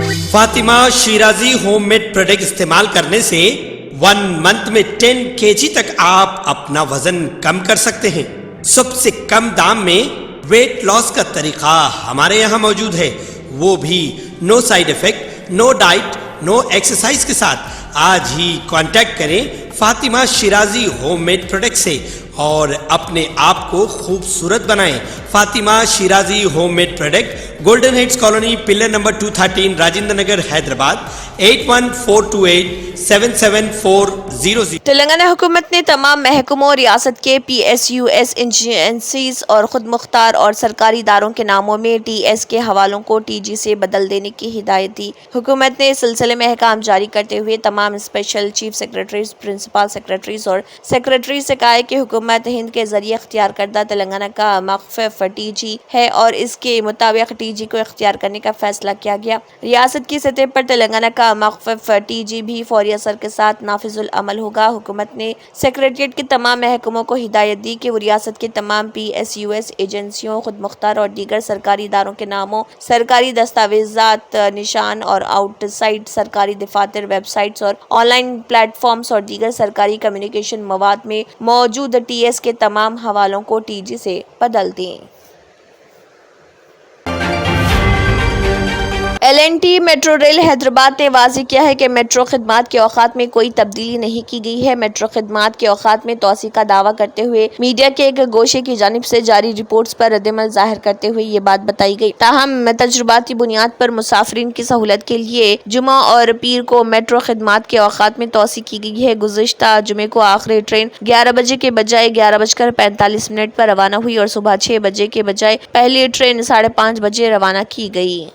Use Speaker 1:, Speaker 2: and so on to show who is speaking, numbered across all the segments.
Speaker 1: Fatima Shirazi homemade product استعمال کرنے سے 1 منتھ میں 10 kg تک آپ اپنا وزن کم کر سکتے ہیں۔ سب سے کم دام میں ویٹ لاس کا طریقہ ہمارے یہاں موجود ہے، وہ بھی no side effect, no diet, no exercise کے ساتھ۔ آج ہی کانٹیکٹ کریں Fatima Shirazi homemade product سے اور اپنے آپ کو خوبصورت بنائیں۔ Fatima Shirazi homemade product, golden heights colony, pillar number 213، Rajendra Nagar, Hyderabad, 8142877400۔
Speaker 2: Telangana حکومت نے تمام محکموں، ریاست کے PSUs، ایجنسیز اور خود مختار اور سرکاری اداروں کے ناموں میں TS کے حوالوں کو TG سے بدل دینے کی ہدایت دی۔ حکومت نے اس سلسلے میں احکام جاری کرتے ہوئے تمام special chief secretaries, principal secretaries اور سیکرٹریز سے کہا ہے کہ حکومت ہند کے ذریعے اختیار کردہ تلنگانہ کا مخفف TG ہے اور اس کے مطابق TG کو اختیار کرنے کا فیصلہ کیا گیا۔ ریاست کی سطح پر تلنگانہ کا مخفف TG بھی فوری اثر کے ساتھ نافذ العمل ہوگا۔ حکومت نے سیکریٹریٹ کے تمام محکموں کو ہدایت دی کہ وہ ریاست کے تمام PSUs، ایجنسیوں، خود مختار اور دیگر سرکاری اداروں کے ناموں، سرکاری دستاویزات، نشان اور آؤٹ سائٹ سرکاری دفاتر، ویب سائٹس اور آن لائن پلیٹ فارمز اور دیگر سرکاری کمیونیکیشن مواد میں موجود TS کے تمام حوالوں کو TG سے بدل دیں۔ L&T میٹرو ریل حیدرآباد نے واضح کیا ہے کہ میٹرو خدمات کے اوقات میں کوئی تبدیلی نہیں کی گئی ہے۔ میٹرو خدمات کے اوقات میں توسیع کا دعویٰ کرتے ہوئے میڈیا کے ایک گوشے کی جانب سے جاری رپورٹس پر ردعمل ظاہر کرتے ہوئے یہ بات بتائی گئی۔ تاہم تجرباتی بنیاد پر مسافرین کی سہولت کے لیے جمعہ اور پیر کو میٹرو خدمات کے اوقات میں توسیع کی گئی ہے۔ گزشتہ جمعے کو آخری ٹرین 11 بجے کے بجائے 11:45 پر روانہ ہوئی اور صبح 6 بجے کے بجائے پہلی ٹرین 5:30 بجے روانہ کی گئی۔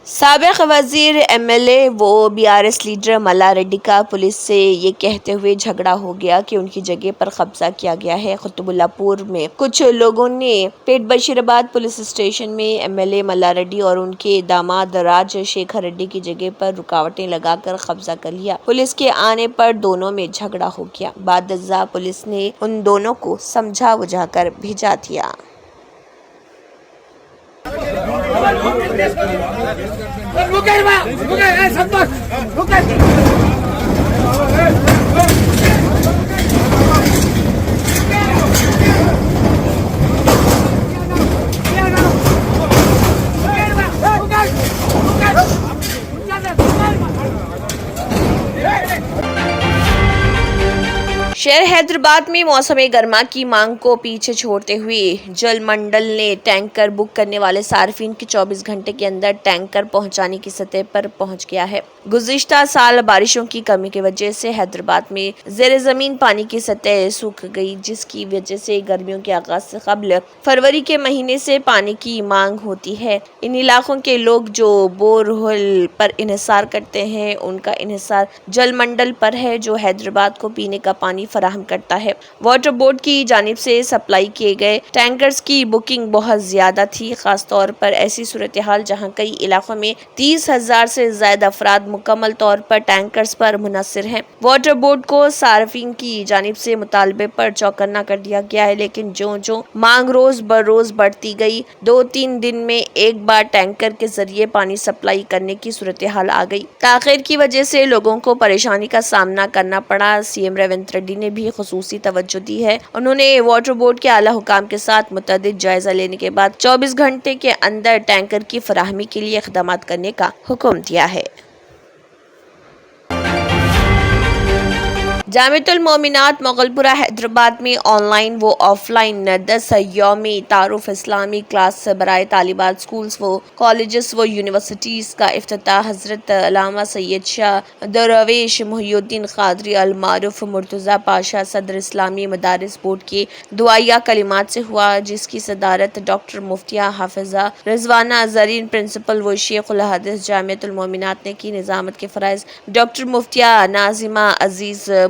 Speaker 2: سابق وزیر MLA و BRS لیڈر ملا ریڈی کا پولیس سے یہ کہتے ہوئے جھگڑا ہو گیا کہ ان کی جگہ پر قبضہ کیا گیا ہے۔ قطب اللہ پور میں کچھ لوگوں نے پیٹ بشیر آباد پولیس اسٹیشن میں MLA ملا ریڈی اور ان کے داماد راج شیکھر ریڈی کی جگہ پر رکاوٹیں لگا کر قبضہ کر لیا۔ پولیس کے آنے پر دونوں میں جھگڑا ہو گیا۔ بعد ازاں پولیس نے ان دونوں کو سمجھا بجھا کر بھیجا دیا۔ شہر حیدرآباد میں موسم گرما کی مانگ کو پیچھے چھوڑتے ہوئے جل منڈل نے ٹینکر بک کرنے والے صارفین کی 24 گھنٹے کے اندر ٹینکر پہنچانے کی سطح پر پہنچ گیا ہے۔ گزشتہ سال بارشوں کی کمی کی وجہ سے حیدرآباد میں زیر زمین پانی کی سطح سوکھ گئی، جس کی وجہ سے گرمیوں کے آغاز سے قبل فروری کے مہینے سے پانی کی مانگ ہوتی ہے۔ ان علاقوں کے لوگ جو بور ہول پر انحصار کرتے ہیں، ان کا انحصار جل منڈل پر ہے، جو حیدرآباد کو پینے کا پانی فراہم کرتا ہے۔ واٹر بورڈ کی جانب سے سپلائی کیے گئے ٹینکرز کی بکنگ بہت زیادہ تھی، خاص طور پر ایسی صورتحال جہاں کئی علاقوں میں 30,000 سے زائد افراد مکمل طور پر ٹینکرز پر منحصر ہیں۔ واٹر بورڈ کو صارفین کی جانب سے مطالبے پر چوکنا کر دیا گیا ہے، لیکن جو مانگ روز بروز بڑھتی گئی، 2-3 دن میں ایک بار ٹینکر کے ذریعے پانی سپلائی کرنے کی صورتحال آ گئی۔ تاخیر کی وجہ سے لوگوں کو پریشانی کا سامنا کرنا پڑا۔ CM ریونت ریڈی نے بھی خصوصی توجہ دی ہے۔ انہوں نے واٹر بورڈ کے اعلیٰ حکام کے ساتھ متعدد جائزہ لینے کے بعد 24 گھنٹے کے اندر ٹینکر کی فراہمی کے لیے اقدامات کرنے کا حکم دیا ہے۔ جامعۃ المومنات مغل پورہ حیدرآباد میں آن لائن و آف لائن 10 یومی تعارف اسلامی کلاس برائے طالبات اسکولز و کالجز و یونیورسٹیز کا افتتاح حضرت علامہ سید شاہ درویش محی الدین قادری المعروف مرتضیٰ پاشا صدر اسلامی مدارس بورڈ کے دعائیہ کلمات سے ہوا، جس کی صدارت ڈاکٹر مفتیہ حافظہ رضوانہ زرین پرنسپل و شیخ الحدیث جامعۃ المومنات نے کی۔ نظامت کے فرائض ڈاکٹر مفتیہ ناظمہ عزیز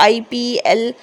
Speaker 2: IPL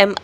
Speaker 2: M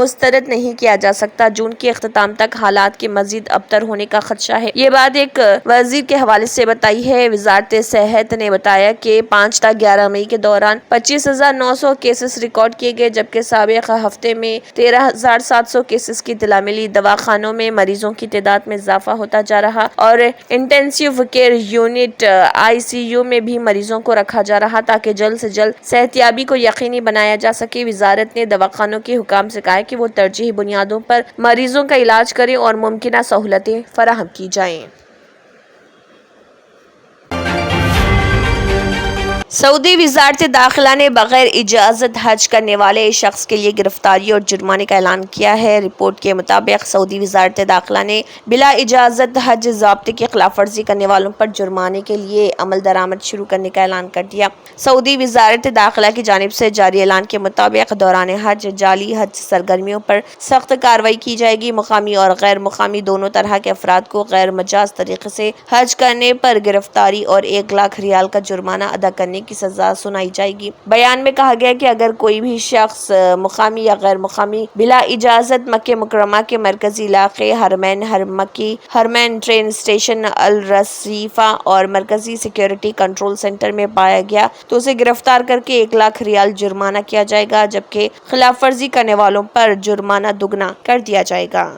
Speaker 2: مسترد نہیں کیا جا سکتا۔ جون کے اختتام تک حالات کے مزید ابتر ہونے کا خدشہ ہے۔ یہ بات ایک وزیر کے حوالے سے بتائی ہے۔ وزارت صحت نے بتایا کہ 5 تا 11 مئی کے دوران 25,900 کیسز ریکارڈ کیے گئے، جبکہ سابق ہفتے میں 13,700 کیسز کی اطلاع ملی۔ دواخانوں میں مریضوں کی تعداد میں اضافہ ہوتا جا رہا اور انٹینسیو کیئر یونٹ ICU میں بھی مریضوں کو رکھا جا رہا تاکہ جلد سے جلد صحتیابی کو یقینی بنایا جا سکے۔ وزارت نے دواخانوں کے حکام سے کہا کہ وہ ترجیحی بنیادوں پر مریضوں کا علاج کریں اور ممکنہ سہولتیں فراہم کی جائیں۔ سعودی وزارت داخلہ نے بغیر اجازت حج کرنے والے شخص کے لیے گرفتاری اور جرمانے کا اعلان کیا ہے۔ رپورٹ کے مطابق سعودی وزارت داخلہ نے بلا اجازت حج ضابطے کی خلاف ورزی کرنے والوں پر جرمانے کے لیے عمل درآمد شروع کرنے کا اعلان کر دیا۔ سعودی وزارت داخلہ کی جانب سے جاری اعلان کے مطابق دوران حج جعلی حج سرگرمیوں پر سخت کارروائی کی جائے گی۔ مقامی اور غیر مقامی دونوں طرح کے افراد کو غیر مجاز طریقے سے حج کرنے پر گرفتاری اور 1 لاکھ ریال کا جرمانہ ادا کرنے کی سزا سنائی جائے گی۔ بیان میں کہا گیا کہ اگر کوئی بھی شخص مقامی یا غیر مقامی بلا اجازت مکہ مکرمہ کے مرکزی علاقے حرمین، حرم مکی، حرمین ٹرین اسٹیشن، الرصیفہ اور مرکزی سیکیورٹی کنٹرول سینٹر میں پایا گیا تو اسے گرفتار کر کے 1 لاکھ ریال جرمانہ کیا جائے گا، جبکہ خلاف ورزی کرنے والوں پر جرمانہ دگنا کر دیا جائے گا۔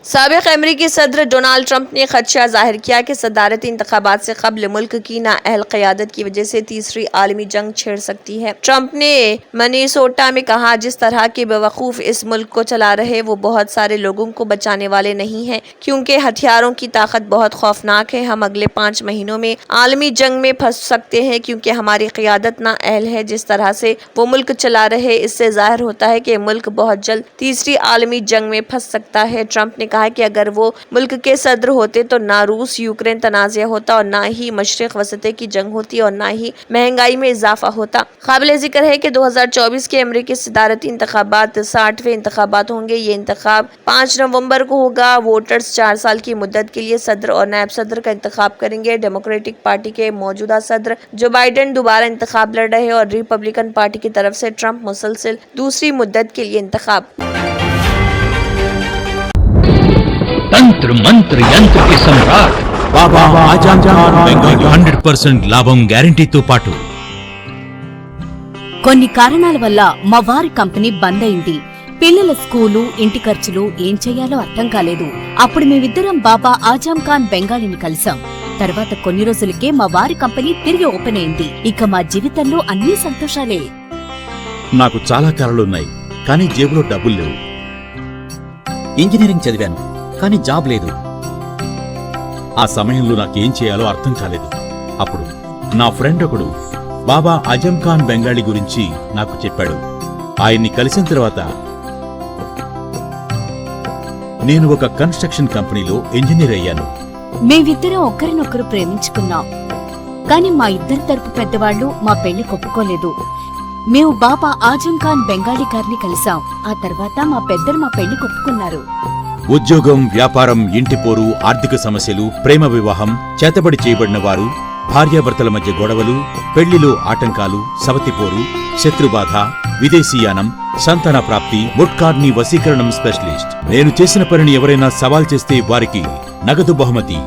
Speaker 2: سابق امریکی صدر ڈونالڈ ٹرمپ نے خدشہ ظاہر کیا کہ صدارتی انتخابات سے قبل ملک کی نااہل قیادت کی وجہ سے تیسری عالمی جنگ چھڑ سکتی ہے۔ ٹرمپ نے منیسوٹا میں کہا، جس طرح کے بیوقوف اس ملک کو چلا رہے وہ بہت سارے لوگوں کو بچانے والے نہیں ہیں، کیونکہ ہتھیاروں کی طاقت بہت خوفناک ہے۔ ہم اگلے 5 مہینوں میں عالمی جنگ میں پھنس سکتے ہیں کیونکہ ہماری قیادت نااہل ہے۔ جس طرح سے وہ ملک چلا رہے اس سے ظاہر ہوتا ہے کہ ملک بہت جلد تیسری عالمی جنگ میں پھنس سکتا ہے۔ ٹرمپ نے کہا کہ اگر وہ ملک کے صدر ہوتے تو نہ روس یوکرین تنازع ہوتا اور نہ ہی مشرق وسطی کی جنگ ہوتی اور نہ ہی مہنگائی میں اضافہ ہوتا۔ قابل ذکر ہے کہ 2024 کے امریکی صدارتی انتخابات 60ویں انتخابات ہوں گے۔ یہ انتخاب 5 نومبر کو ہوگا۔ ووٹرز 4 سال کی مدت کے لیے صدر اور نائب صدر کا انتخاب کریں گے۔ ڈیموکریٹک پارٹی کے موجودہ صدر جو بائیڈن دوبارہ انتخاب لڑ رہے اور ریپبلکن پارٹی کی طرف سے ٹرمپ مسلسل دوسری مدت کے لیے انتخاب۔
Speaker 3: తంత్ర మంత్ర యంత్ర కి సమ్రాట్ బాబా ఆజం ఖాన్ బెంగాలీ 100% లాభం గ్యారెంటీతో పాటు
Speaker 4: కొన్ని కారణాల వల్ల మా వారి కంపెనీ బంద్ అయింది. పిల్లల స్కూలు, ఇంటి ఖర్చులు ఏం చెయ్యాలో అర్థం కాలేదు. అప్పుడు మేమిద్దరం బాబా ఆజం ఖాన్ బెంగాలీని కలిసాం. తర్వాత కొన్ని రోజులకే మా వారి కంపెనీ తిరిగి ఓపెన్ అయింది. ఇక మా జీవితంలో అన్ని సంతోషాలే.
Speaker 5: నాకు చాలా కలలున్నాయి, కానీ జేబులో డబ్బులు లేవు. ఇంజనీరింగ్ చదివాను, కానీ జాబ్ లేదు. ఆ సమయంలో నాకేం చేయాలో అర్థం కాలేదు. అప్పుడు నా ఫ్రెండ్ ఒకడు బాబా ఆజం ఖాన్ బెంగాలీ గురించి నాకు చెప్పాడు. ఆయన్ని కలిసిన తర్వాత నేను ఒక కన్స్ట్రక్షన్ కంపెనీలో ఇంజనీర్ అయ్యాను.
Speaker 4: మేమిద్దరం ఒకరినొకరు ప్రేమించుకున్నాం, కానీ మా ఇద్దరి తరపు పెద్దవాళ్లు మా పెళ్లి ఒప్పుకోలేదు. మేము బాబా ఆజం ఖాన్ బెంగాలీ గారిని కలిసాం. ఆ తర్వాత మా పెద్దలు మా పెళ్లి ఒప్పుకున్నారు.
Speaker 5: ఉద్యోగం, వ్యాపారం, ఇంటి పోరు, ఆర్థిక సమస్యలు, ప్రేమ వివాహం, చేతబడి చేయబడిన వారు, భార్యాభర్తల మధ్య గొడవలు, పెళ్లిలో ఆటంకాలు, సవతిపోరు, శత్రుబాధ, విదేశీయానం, సంతాన ప్రాప్తి, ముట్కార్ని వశీకరణం స్పెషలిస్ట్. నేను చేసిన పనిని ఎవరైనా సవాల్ చేస్తే వారికి నగదు బహుమతి.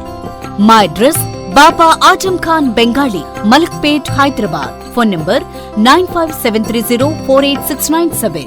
Speaker 4: మా address Baba Azam Khan Bengali, Malakpet, Hyderabad. Phone number 9573048697.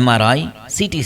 Speaker 6: MRI, CT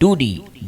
Speaker 6: 2D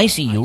Speaker 6: ICU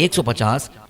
Speaker 6: 150,